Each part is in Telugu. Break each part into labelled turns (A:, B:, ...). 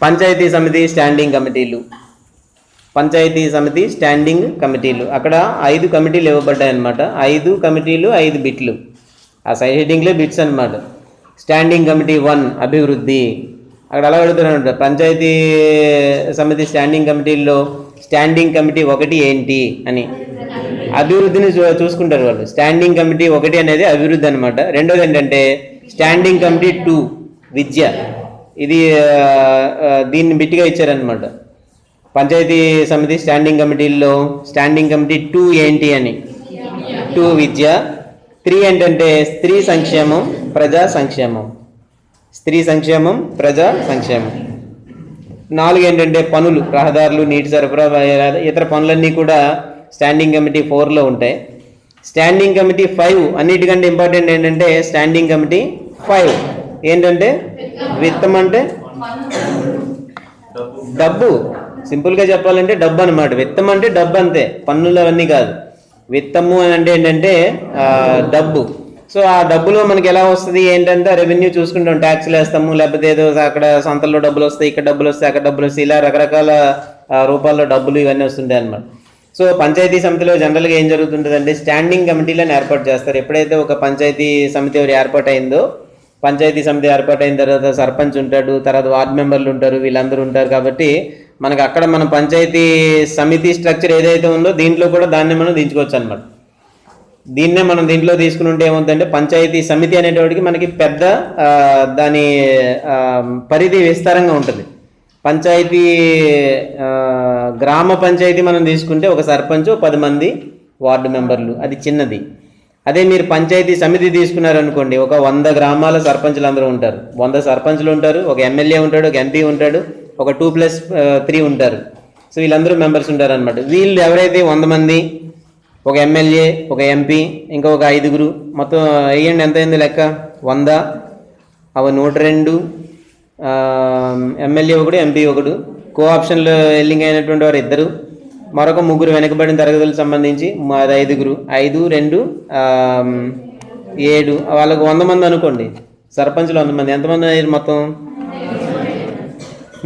A: పంచాయతీ సమితి స్టాండింగ్ కమిటీలు. పంచాయతీ సమితి స్టాండింగ్ కమిటీలు అక్కడ 5 కమిటీలు ఇవ్వబడ్డాయి అన్నమాట. 5 కమిటీలు 5 బిట్లు, ఆ సైడ్ హెడ్డింగ్లే బిట్స్ అనమాట. స్టాండింగ్ కమిటీ 1 అభివృద్ధి. అక్కడ అలా అడుగుతున్నాడు, పంచాయతీ సమితి స్టాండింగ్ కమిటీల్లో స్టాండింగ్ కమిటీ 1 ఏంటి అని. అభివృద్ధిని చూసుకుంటారు వాళ్ళు. స్టాండింగ్ కమిటీ 1 అనేది అభివృద్ధి అనమాట. రెండోది ఏంటంటే స్టాండింగ్ కమిటీ 2 విద్య. ఇది దీన్ని బిట్టిగా ఇచ్చారనమాట. పంచాయతీ సమితి స్టాండింగ్ కమిటీల్లో స్టాండింగ్ కమిటీ 2 ఏంటి అని. 2 విద్య. 3 ఏంటంటే స్త్రీ సంక్షేమం ప్రజా సంక్షేమం. స్త్రీ సంక్షేమం ప్రజా సంక్షేమం. 4 ఏంటంటే పనులు, రహదారులు, నీటి సరఫరా, ఇతర పనులన్నీ కూడా స్టాండింగ్ కమిటీ 4లో ఉంటాయి. స్టాండింగ్ కమిటీ 5 అన్నిటికంటే ఇంపార్టెంట్ ఏంటంటే స్టాండింగ్ కమిటీ 5 ఏంటంటే విత్తం అంటే డబ్బు. సింపుల్గా చెప్పాలంటే డబ్బు అనమాట. విత్తం అంటే డబ్బు అంతే, పన్నులు అవన్నీ కాదు. విత్తము అని అంటే ఏంటంటే డబ్బు. సో ఆ డబ్బులో మనకి ఎలా వస్తుంది ఏంటంటే రెవెన్యూ చూసుకుంటాం, ట్యాక్స్లు వేస్తాము, లేకపోతే ఏదో అక్కడ సొంతల్లో డబ్బులు వస్తాయి, ఇక్కడ డబ్బులు వస్తాయి, అక్కడ డబ్బులు వస్తాయి, ఇలా రకరకాల రూపాల్లో డబ్బులు ఇవన్నీ వస్తుంటాయి అన్నమాట. సో పంచాయతీ సమితిలో జనరల్గా ఏం జరుగుతుంటుందంటే స్టాండింగ్ కమిటీలను ఏర్పాటు చేస్తారు. ఎప్పుడైతే ఒక పంచాయతీ సమితి ఏర్పాటైందో, పంచాయతీ సమితి ఏర్పాటైన తర్వాత సర్పంచ్ ఉంటాడు, తర్వాత వార్డు మెంబర్లు ఉంటారు, వీళ్ళందరూ ఉంటారు. కాబట్టి మనకు అక్కడ మన పంచాయతీ సమితి స్ట్రక్చర్ ఏదైతే ఉందో దీంట్లో కూడా దాన్ని మనం దించుకోవచ్చు అనమాట. దీన్నే మనం దీంట్లో తీసుకుని ఉంటే ఏమవుతుందంటే పంచాయతీ సమితి అనేటోడికి మనకి పెద్ద దాని పరిధి విస్తారంగా ఉంటుంది. పంచాయతీ గ్రామ పంచాయతీ మనం తీసుకుంటే ఒక సర్పంచ్, 10 మంది వార్డు మెంబర్లు, అది చిన్నది. అదే మీరు పంచాయతీ సమితి తీసుకున్నారనుకోండి, ఒక 100 గ్రామాల సర్పంచులు అందరూ ఉంటారు, 100 సర్పంచులు ఉంటారు, ఒక ఎమ్మెల్యే ఉంటాడు, ఒక ఎంపీ ఉంటాడు, ఒక 2+3 ఉంటారు. సో వీళ్ళందరూ మెంబర్స్ ఉంటారు అనమాట. వీళ్ళు ఎవరైతే 100 మంది, ఒక ఎమ్మెల్యే, ఒక ఎంపీ, ఇంకా ఒక 5గురు, మొత్తం వేయండి ఎంత అయింది లెక్క, 100 అవి 102, ఎమ్మెల్యే 1, ఎంపీ 1, కో ఆప్షన్లో ఎల్లింగ్ అయినటువంటి వారు 2, మరొక 3 వెనకబడిన తరగతులకు సంబంధించి 5గురు, 5, 2, 7, వాళ్ళకు 100 మంది అనుకోండి. సర్పంచ్లు 100 మంది, ఎంతమంది అయ్యారు మొత్తం?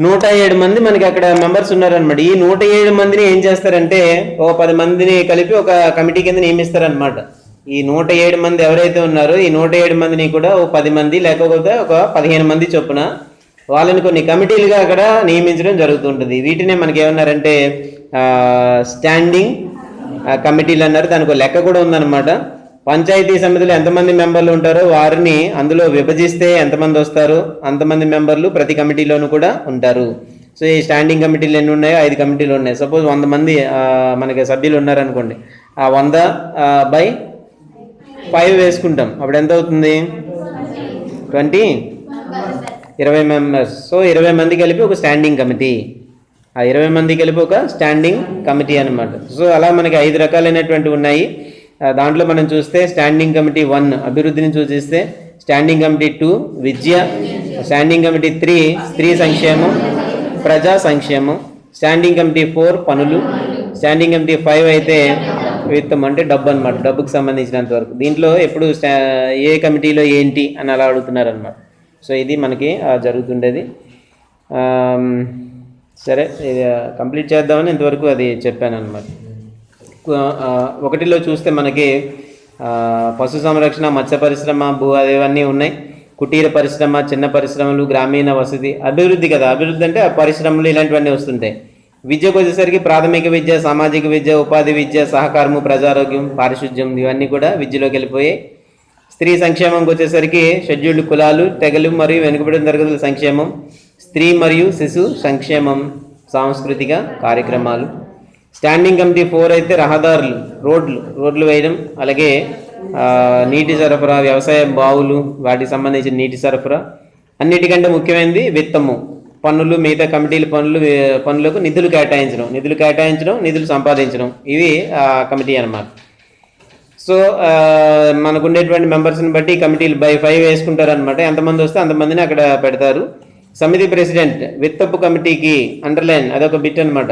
A: 107 మంది మనకి అక్కడ మెంబర్స్ ఉన్నారనమాట. ఈ 107 మందిని ఏం చేస్తారంటే ఒక 10 మందిని కలిపి ఒక కమిటీ కింద నియమిస్తారనమాట. ఈ 107 మంది ఎవరైతే ఉన్నారో ఈ 107 మందిని కూడా ఒక 10 మంది లేకపోతే ఒక 15 మంది చొప్పున వాళ్ళని కొన్ని కమిటీలుగా అక్కడ నియమించడం జరుగుతుంటుంది. వీటినే మనకి ఏమన్నారంటే స్టాండింగ్ కమిటీలు అన్నారు. దానికి ఒక లెక్క కూడా ఉందన్నమాట. పంచాయతీ సమితిలో ఎంతమంది మెంబర్లు ఉంటారో వారిని అందులో విభజిస్తే ఎంతమంది వస్తారో అంతమంది మెంబర్లు ప్రతి కమిటీలోనూ కూడా ఉంటారు. సో ఈ స్టాండింగ్ కమిటీలు ఎన్ని ఉన్నాయో 5 కమిటీలు ఉన్నాయి. సపోజ్ 100 మంది మనకి సభ్యులు ఉన్నారనుకోండి, ఆ 100/5 వేసుకుంటాం, అప్పుడు ఎంత అవుతుంది? 20 మెంబర్స్. సో 20 మంది కలిపి ఒక స్టాండింగ్ కమిటీ, ఆ 20 మంది కలిపి ఒక స్టాండింగ్ కమిటీ అనమాట. సో అలా మనకి 5 రకాలైనటువంటివి ఉన్నాయి. దాంట్లో మనం చూస్తే స్టాండింగ్ కమిటీ 1 అభివృద్ధిని సూచిస్తే, స్టాండింగ్ కమిటీ 2 విద్య, స్టాండింగ్ కమిటీ 3 స్త్రీ సంక్షేమం ప్రజా సంక్షేమం, స్టాండింగ్ కమిటీ 4 పనులు, స్టాండింగ్ కమిటీ 5 అయితే విత్తం అంటే డబ్బు అనమాట, డబ్బుకు సంబంధించినంత వరకు. దీంట్లో ఎప్పుడు ఏ కమిటీలో ఏంటి అని అలా అడుగుతున్నారనమాట. సో ఇది మనకి జరుగుతుండేది. సరే, ఇది కంప్లీట్ చేద్దామని ఇంతవరకు అది చెప్పాను అనమాట. 1లో చూస్తే మనకి పశు సంరక్షణ, మత్స్య పరిశ్రమ, భూ అవన్నీ ఉన్నాయి. కుటీర పరిశ్రమ, చిన్న పరిశ్రమలు, గ్రామీణ వసతి, అభివృద్ధి కదా. అభివృద్ధి అంటే పరిశ్రమలు ఇలాంటివన్నీ వస్తుంటాయి. విద్యకు వచ్చేసరికి ప్రాథమిక విద్య, సామాజిక విద్య, ఉపాధి విద్య, సహకారము, ప్రజారోగ్యం, పారిశుద్ధ్యం ఇవన్నీ కూడా విద్యలోకి వెళ్ళిపోయాయి. స్త్రీ సంక్షేమంకి వచ్చేసరికి షెడ్యూల్డ్ కులాలు, తెగలు మరియు వెనుకబడిన తరగతుల సంక్షేమం, స్త్రీ మరియు శిశు సంక్షేమం, సాంస్కృతిక కార్యక్రమాలు. స్టాండింగ్ కమిటీ 4 అయితే రహదారులు, రోడ్లు వేయడం, అలాగే నీటి సరఫరా, వ్యవసాయ బావులు, వాటికి సంబంధించిన నీటి సరఫరా. అన్నిటికంటే ముఖ్యమైనది విత్తము, పన్నులు, మిగతా కమిటీల పనులకు నిధులు కేటాయించడం, నిధులు సంపాదించడం, ఇవి కమిటీ అన్నమాట. సో మనకు ఉండేటువంటి మెంబర్స్ని బట్టి కమిటీలు బై 5 వేసుకుంటారనమాట. ఎంతమంది వస్తే అంతమందిని అక్కడ పెడతారు. సమితి ప్రెసిడెంట్ విత్తపు కమిటీకి అండర్లైన్, అదొక బిట్ అనమాట.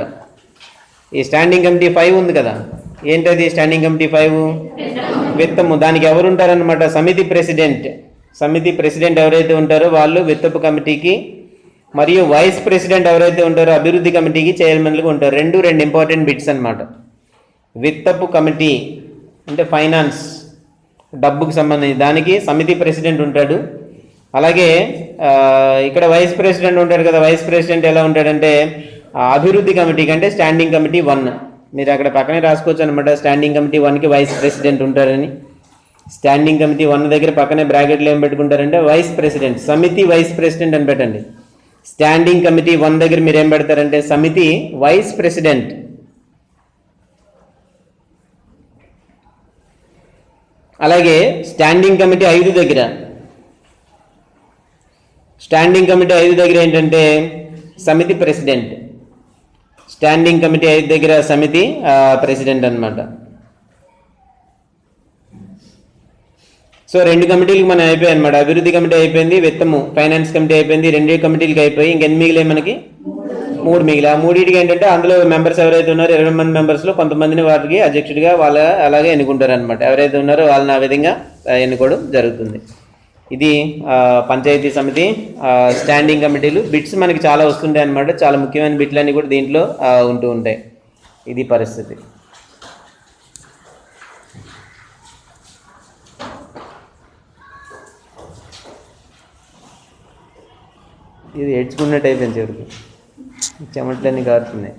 A: ఈ స్టాండింగ్ కమిటీ 5 ఉంది కదా, ఏంటది స్టాండింగ్ కమిటీ 5? విత్తము. దానికి ఎవరు ఉంటారనమాట? సమితి ప్రెసిడెంట్ ఎవరైతే ఉంటారో వాళ్ళు విత్తపు కమిటీకి మరియు వైస్ ప్రెసిడెంట్ ఎవరైతే ఉంటారో అభివృద్ధి కమిటీకి చైర్మన్లుగా ఉంటారు. రెండు ఇంపార్టెంట్ బిట్స్ అన్నమాట. విత్తపు కమిటీ అంటే ఫైనాన్స్, డబ్బుకు సంబంధించి దానికి సమితి ప్రెసిడెంట్ ఉంటాడు. అలాగే ఇక్కడ వైస్ ప్రెసిడెంట్ ఉంటాడు కదా, వైస్ ప్రెసిడెంట్ ఎలా ఉంటాడంటే అభివృద్ధి కమిటీకి అంటే స్టాండింగ్ కమిటీ 1, మీరు అక్కడ పక్కనే రాసుకోవచ్చు అనమాట. స్టాండింగ్ కమిటీ 1కి వైస్ ప్రెసిడెంట్ ఉంటారని. స్టాండింగ్ కమిటీ 1 దగ్గర పక్కనే బ్రాకెట్లు ఏం పెట్టుకుంటారంటే వైస్ ప్రెసిడెంట్, సమితి వైస్ ప్రెసిడెంట్ అని పెట్టండి. స్టాండింగ్ కమిటీ 1 దగ్గర మీరు ఏం పెడతారంటే సమితి వైస్ ప్రెసిడెంట్. అలాగే స్టాండింగ్ కమిటీ 5 దగ్గర, స్టాండింగ్ కమిటీ 5 దగ్గర ఏంటంటే సమితి ప్రెసిడెంట్. స్టాండింగ్ కమిటీ 5 దగ్గర సమితి ప్రెసిడెంట్ అన్నమాట. సో 2 కమిటీలకు మనం అయిపోయాయి అనమాట. అభివృద్ధి కమిటీ అయిపోయింది, విత్తము ఫైనాన్స్ కమిటీ అయిపోయింది. 2 కమిటీలకి అయిపోయి ఇంకెన్ని మిగిలే మనకి 3 మిగిలి. ఆ 3టికి ఏంటంటే అందులో మెంబర్స్ ఎవరైతే ఉన్నారో 20 మంది మెంబర్స్లో కొంతమందిని వాటికి అధ్యక్షుడిగా వాళ్ళ అలాగే ఎన్నుకుంటారు అనమాట. ఎవరైతే ఉన్నారో వాళ్ళని ఆ విధంగా ఎన్నుకోవడం జరుగుతుంది. ఇది పంచాయతీ సమితి స్టాండింగ్ కమిటీలు. బిట్స్ మనకి చాలా వస్తుంటాయి అనమాట. చాలా ముఖ్యమైన బిట్లన్నీ కూడా దీంట్లో ఉంటూ ఉంటాయి. ఇది పరిస్థితి. ఇది ఏడ్చుకున్నట్టు అయిపోయింది, చివరికి చెమటలన్నీ కారుతున్నాయి.